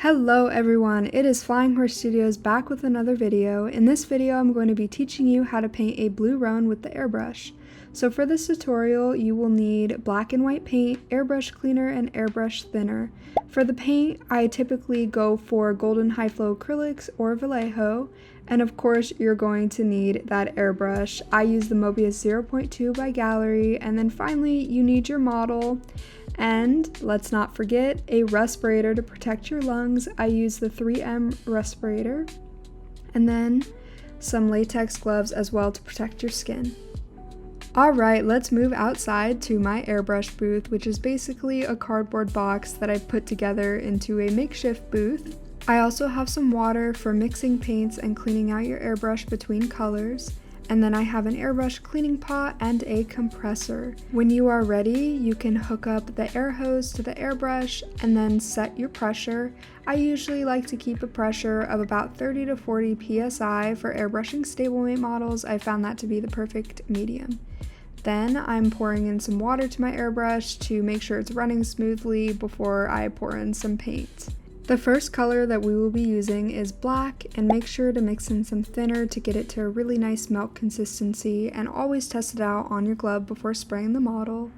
Hello everyone, it is Flying Horse Studios back with another video. In this video I'm going to be teaching you how to paint a blue roan with the airbrush. So for this tutorial you will need black and white paint, airbrush cleaner, and airbrush thinner. For the paint I typically go for golden high flow acrylics or Vallejo, and of course you're going to need that airbrush. I use the Mobius 0.2 by Gallery, and then finally you need your model. And let's not forget a respirator to protect your lungs. I use the 3M respirator, and then some latex gloves as well to protect your skin. Alright, let's move outside to my airbrush booth, which is basically a cardboard box that I've put together into a makeshift booth. I also have some water for mixing paints and cleaning out your airbrush between colors. And then I have an airbrush cleaning pot and a compressor. When you are ready, you can hook up the air hose to the airbrush and then set your pressure. I usually like to keep a pressure of about 30 to 40 psi for airbrushing stablemate models. I found that to be the perfect medium. Then I'm pouring in some water to my airbrush to make sure it's running smoothly before I pour in some paint. The first color that we will be using is black, and make sure to mix in some thinner to get it to a really nice melt consistency, and always test it out on your glove before spraying the model.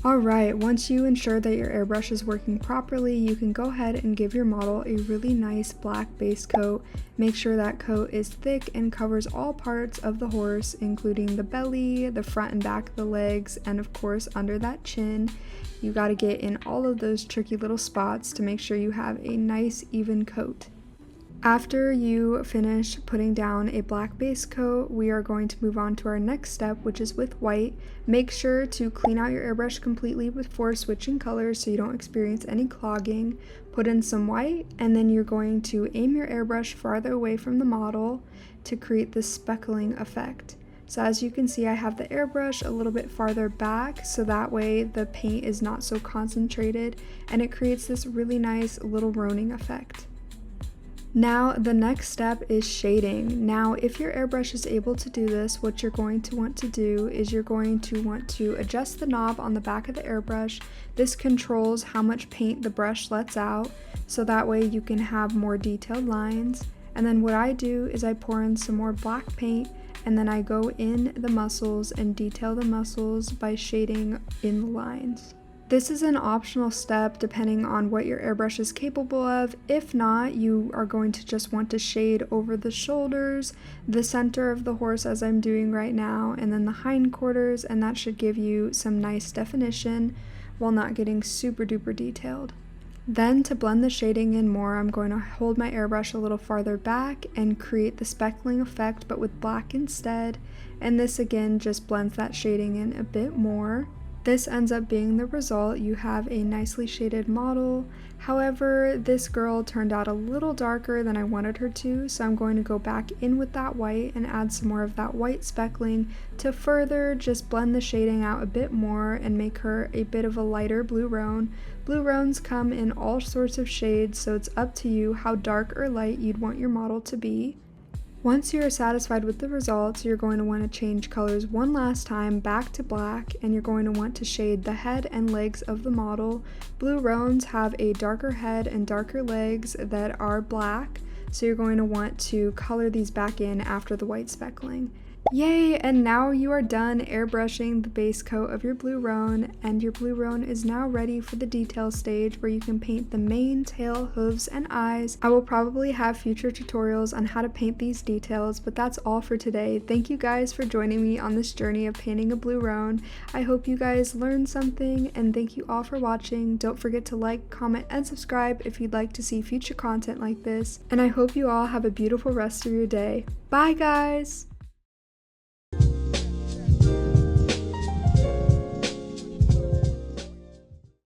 Alright, once you ensure that your airbrush is working properly, you can go ahead and give your model a really nice black base coat. Make sure that coat is thick and covers all parts of the horse, including the belly, the front and back of the legs, and of course under that chin. You gotta get in all of those tricky little spots to make sure you have a nice even coat. After you finish putting down a black base coat, we are going to move on to our next step, which is with white. Make sure to clean out your airbrush completely before switching colors so you don't experience any clogging. Put in some white, and then you're going to aim your airbrush farther away from the model to create this speckling effect. So as you can see, I have the airbrush a little bit farther back, so that way the paint is not so concentrated and it creates this really nice little roaning effect. Now the next step is shading. Now if your airbrush is able to do this, what you're going to want to do is you're going to want to adjust the knob on the back of the airbrush. This controls how much paint the brush lets out, so that way you can have more detailed lines. And then what I do is I pour in some more black paint, and then I go in the muscles and detail the muscles by shading in the lines. This is an optional step depending on what your airbrush is capable of. If not, you are going to just want to shade over the shoulders, the center of the horse as I'm doing right now, and then the hindquarters, and that should give you some nice definition while not getting super duper detailed. Then to blend the shading in more, I'm going to hold my airbrush a little farther back and create the speckling effect but with black instead, and this again just blends that shading in a bit more. This ends up being the result. You have a nicely shaded model. However, this girl turned out a little darker than I wanted her to, so I'm going to go back in with that white and add some more of that white speckling to further just blend the shading out a bit more and make her a bit of a lighter blue roan. Blue roans come in all sorts of shades, so it's up to you how dark or light you'd want your model to be. Once you're satisfied with the results, you're going to want to change colors one last time back to black, and you're going to want to shade the head and legs of the model. Blue roans have a darker head and darker legs that are black, so you're going to want to color these back in after the white speckling. Yay! And now you are done airbrushing the base coat of your blue roan, and your blue roan is now ready for the detail stage where you can paint the mane, tail, hooves, and eyes. I will probably have future tutorials on how to paint these details, but that's all for today. Thank you guys for joining me on this journey of painting a blue roan. I hope you guys learned something, and thank you all for watching. Don't forget to like, comment, and subscribe if you'd like to see future content like this, and I hope you all have a beautiful rest of your day. Bye guys!